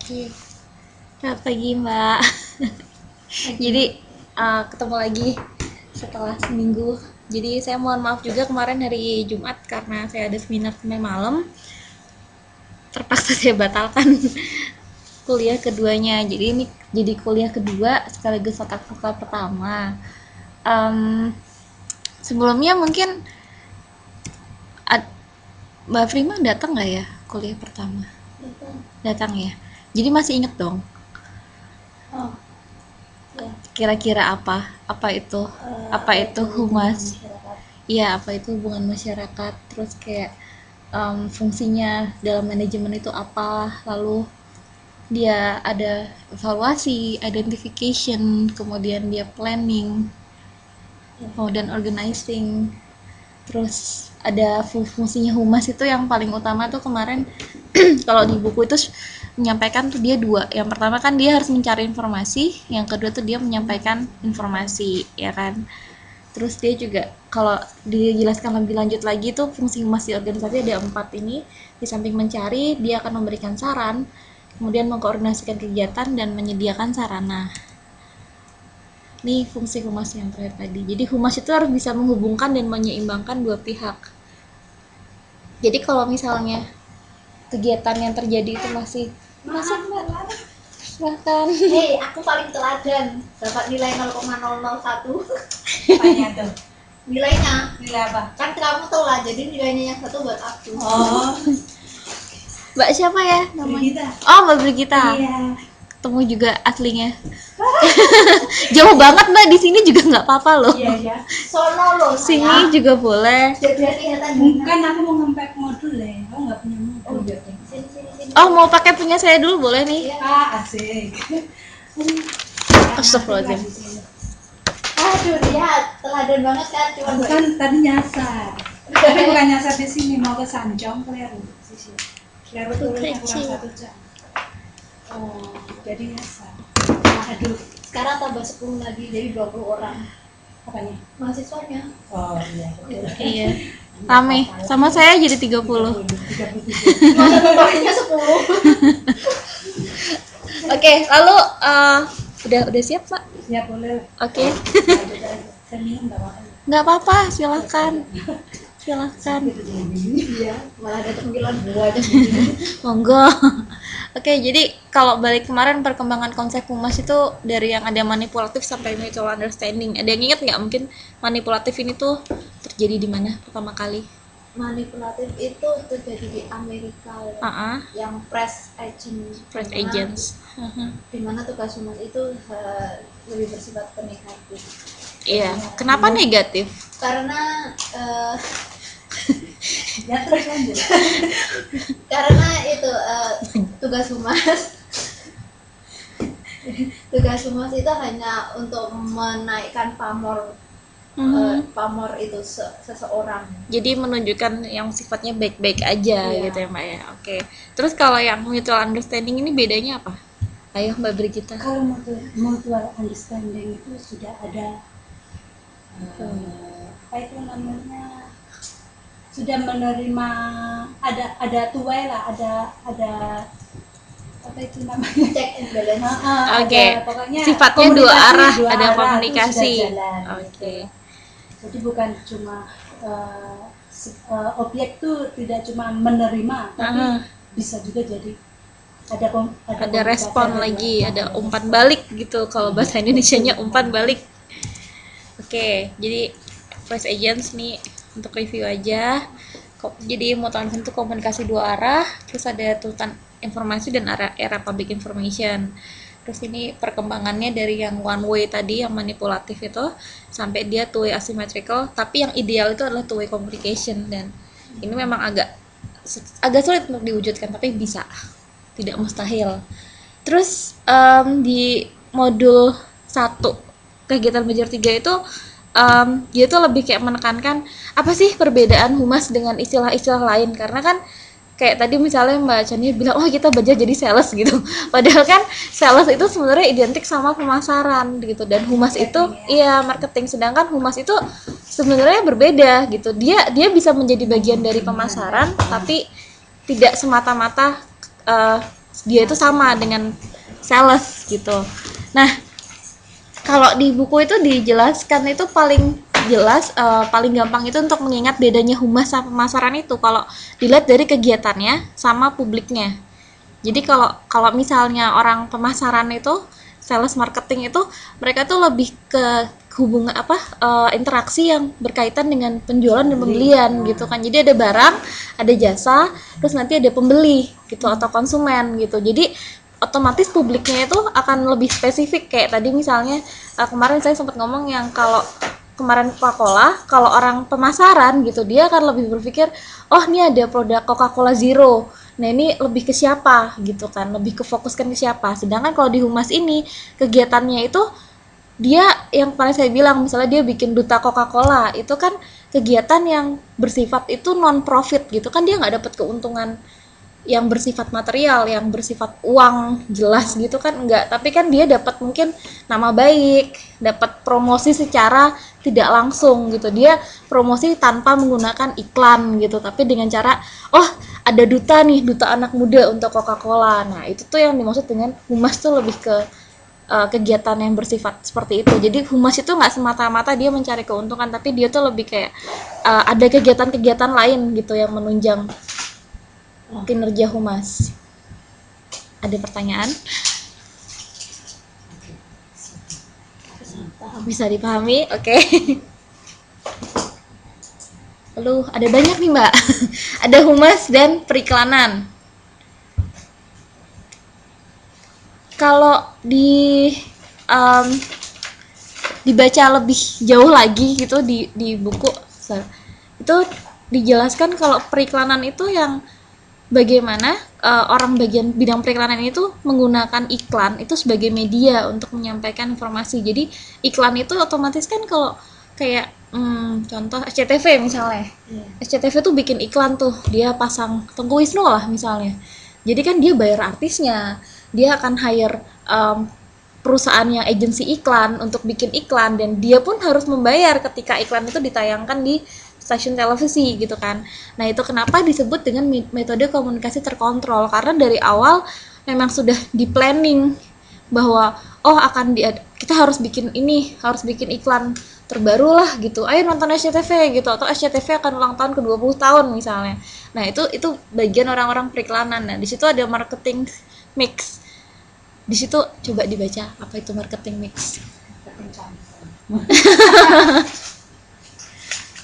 Oke, selamat pagi Mbak. Jadi ketemu lagi setelah seminggu. Jadi saya mohon maaf juga kemarin hari Jumat karena saya ada seminar sampai malam. Terpaksa saya batalkan kuliah keduanya. Jadi ini jadi kuliah kedua sekaligus tatap muka pertama. Sebelumnya mungkin Mbak Prima datang nggak ya kuliah pertama? Datang ya. Jadi masih inget dong. Oh, ya. Kira-kira apa itu humas? Iya, apa itu hubungan masyarakat, terus kayak fungsinya dalam manajemen itu apa, lalu dia ada evaluasi, identification, kemudian dia planning, dan organizing. Terus ada fungsinya humas itu yang paling utama tuh kemarin kalau di buku itu menyampaikan tuh dia dua. Yang pertama kan dia harus mencari informasi, yang kedua tuh dia menyampaikan informasi, ya kan. Terus dia juga kalau dijelaskan lebih lanjut lagi tuh fungsi humas di organisasi ada 4 ini. Di samping mencari, dia akan memberikan saran, kemudian mengkoordinasikan kegiatan dan menyediakan sarana. Ini fungsi humas yang terakhir tadi. Jadi humas itu harus bisa menghubungkan dan menyeimbangkan dua pihak. Jadi kalau misalnya kegiatan yang terjadi itu masih Mbak, silahkan. Hei, aku paling teladan, dapat nilai 0,001. Apanya tuh? Nilainya, Nilai apa? kan kamu tahu lah, jadi nilainya yang satu buat aku. Oh, Mbak siapa ya namanya? Brigita. Oh, Mbak Brigita. Iya. Ketemu juga aslinya. Jauh banget Mbak, di sini juga nggak apa-apa loh. Iya ya. Sono loh, Sini sayang. juga boleh. Biar kelihatan Bukan aku mau ngempek modul ya. Aku nggak punya Oh, modul. sini. Oh, mau pakai punya saya dulu boleh nih. Ah, asik. Astagfirullahaladzim. Aduh, lihat, teladan banget kan, cuma Aku kan tadi nyasar. Tapi bukan nyasar di sini, mau ke Sanjong, Kleru. Kleru turunnya kurang 1 jam. Oh, jadi nyasar. Aduh, sekarang tambah 10 lagi, jadi 20 orang apanya? mahasiswanya. Oh iya, betul. Iya. Rame. Sama saya jadi 30. 37. Masa tambahnya 10. Oke, lalu udah siap, Pak? Ya boleh. Oke. Saya minum nggak apa-apa. Nggak apa-apa, silahkan. Silahkan. Iya, malah ada panggilan gua aja. Monggo. Oke, jadi kalau balik kemarin perkembangan konsep humas itu dari yang ada manipulatif sampai mutual understanding. Ada yang ingat nggak mungkin manipulatif ini tuh terjadi di mana pertama kali? Manipulatif itu terjadi di Amerika ya. Yang press agents. Dimana tugas humas itu lebih bersifat ke negatif. Iya. Kenapa negatif? Karena Ya terus lanjut. karena itu tugas humas itu hanya untuk menaikkan pamor pamor itu seseorang. Jadi menunjukkan yang sifatnya baik-baik aja Iya. gitu ya Mbak ya. Oke. Terus kalau yang mutual understanding ini bedanya apa? Ayo Mbak Brigita. Kalau mutual understanding itu sudah ada apa itu namanya, sudah menerima, ada tuai lah, ada apa itu namanya, Check and balance. Oke. Pokoknya Sifatnya dua komunikasi arah, dua ada arah komunikasi. itu sudah jalan, Oke. gitu. Jadi bukan cuma objek tuh tidak cuma menerima, tapi bisa juga jadi ada Ada respon lagi, ada umpan balik gitu. Kalau bahasa Indonesianya umpan balik. Oke, jadi press agents nih untuk review aja. Jadi mutual understanding itu komunikasi dua arah, terus ada tuntutan informasi dan era public information. Terus ini perkembangannya dari yang one way tadi yang manipulatif itu sampai dia two way asymmetrical, tapi yang ideal itu adalah two way communication, dan ini memang agak sulit untuk diwujudkan tapi bisa, tidak mustahil. Terus di modul 1 kegiatan belajar 3 itu dia tuh lebih kayak menekankan apa sih perbedaan humas dengan istilah-istilah lain, karena kan kayak tadi misalnya Mbak Chania bilang, oh kita belajar jadi sales gitu. Padahal kan sales itu sebenarnya identik sama pemasaran gitu, dan humas itu iya marketing, sedangkan humas itu sebenarnya berbeda gitu. Dia bisa menjadi bagian dari pemasaran, tapi tidak semata-mata dia itu sama dengan sales gitu. Nah, kalau di buku itu dijelaskan itu paling jelas, paling gampang itu untuk mengingat bedanya humas sama pemasaran itu kalau dilihat dari kegiatannya sama publiknya. Jadi kalau misalnya orang pemasaran itu, sales marketing itu, mereka tuh lebih ke hubungan interaksi yang berkaitan dengan penjualan dan pembelian gitu kan. Jadi ada barang, ada jasa, terus nanti ada pembeli gitu atau konsumen gitu. Jadi otomatis publiknya itu akan lebih spesifik, kayak tadi misalnya kemarin saya sempat ngomong yang kalau kemarin Coca-Cola, kalau orang pemasaran gitu dia akan lebih berpikir, oh ini ada produk Coca-Cola Zero, nah ini lebih ke siapa gitu kan, lebih ke fokuskan ke siapa. Sedangkan kalau di humas ini kegiatannya itu dia yang paling saya bilang, misalnya dia bikin duta Coca-Cola, itu kan kegiatan yang bersifat itu non profit gitu kan, dia nggak dapat keuntungan yang bersifat material, yang bersifat uang jelas gitu kan, enggak, tapi kan dia dapat mungkin nama baik, dapat promosi secara tidak langsung gitu, dia promosi tanpa menggunakan iklan gitu, tapi dengan cara, oh ada duta nih, duta anak muda untuk Coca-Cola. Nah itu tuh yang dimaksud dengan humas tuh lebih ke kegiatan yang bersifat seperti itu. Jadi humas itu nggak semata-mata dia mencari keuntungan, tapi dia tuh lebih kayak ada kegiatan-kegiatan lain gitu yang menunjang kinerja humas. Ada pertanyaan? Bisa dipahami? Oke. Lalu ada banyak nih Mbak. Ada humas dan periklanan. Kalau dibaca lebih jauh lagi gitu di buku itu dijelaskan kalau periklanan itu yang bagaimana orang bagian bidang periklanan itu menggunakan iklan itu sebagai media untuk menyampaikan informasi. Jadi iklan itu otomatis kan kalau kayak contoh SCTV misalnya, SCTV tuh bikin iklan tuh, dia pasang Tengku Wisnu lah misalnya. Jadi kan dia bayar artisnya, dia akan hire perusahaan yang agensi iklan untuk bikin iklan, dan dia pun harus membayar ketika iklan itu ditayangkan di stasiun televisi gitu kan. Nah itu kenapa disebut dengan metode komunikasi terkontrol, karena dari awal memang sudah di planning bahwa kita harus bikin ini, harus bikin iklan terbaru lah gitu, ayo nonton SCTV gitu, atau SCTV akan ulang tahun ke 20 tahun misalnya. Nah itu bagian orang-orang periklanan. Nah di situ ada marketing mix. Di situ coba dibaca apa itu marketing mix.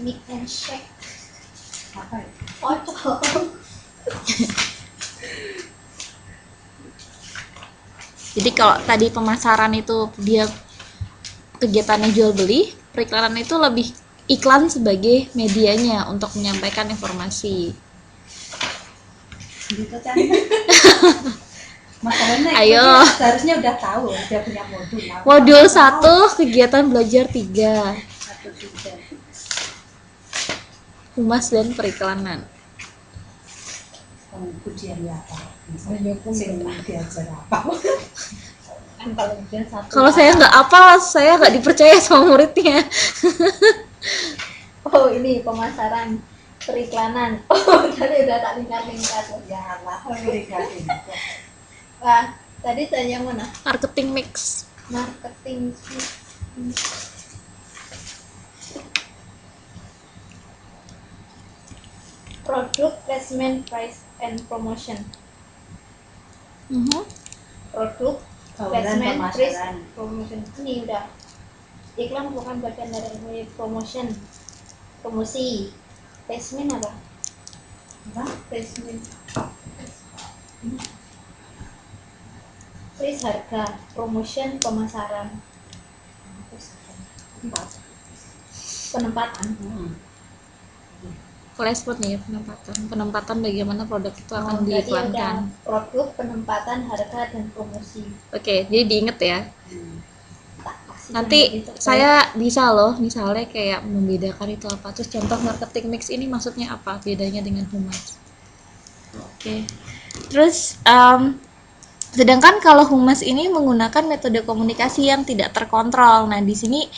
Mix and shake. Apa itu? Kocok. Jadi kalau tadi pemasaran itu dia kegiatannya jual beli, periklanan itu lebih iklan sebagai medianya untuk menyampaikan informasi. Gitu kan? Masalahnya Ayo. Seharusnya udah tahu, udah punya modul. Modul 1, kegiatan belajar 3. 1-3. Humas dan periklanan. Ujian apa? Misalnya diajar apa? Kalau saya nggak apa, saya nggak dipercaya sama muridnya. Oh ini pemasaran periklanan. Oh tadi udah tak lingkar-lingkar. Ya Allah, lingkar-lingkar. Wah tadi saya yang mana? Marketing mix. Marketing. Product placement, price and promotion. Produk, placement, price, promotion. Ini udah. Iklan bukan bagian dari promotion. Promosi. Placement apa? Placement. Price harga, promotion pemasaran. Penempatan. Placement nih, penempatan bagaimana produk itu akan diiklankan. Produk, penempatan, harga dan promosi. Oke, jadi diinget ya. Nanti saya bisa loh misalnya kayak membedakan itu apa, terus contoh marketing mix ini maksudnya apa, bedanya dengan humas. Oke. Terus sedangkan kalau humas ini menggunakan metode komunikasi yang tidak terkontrol. Nah di sini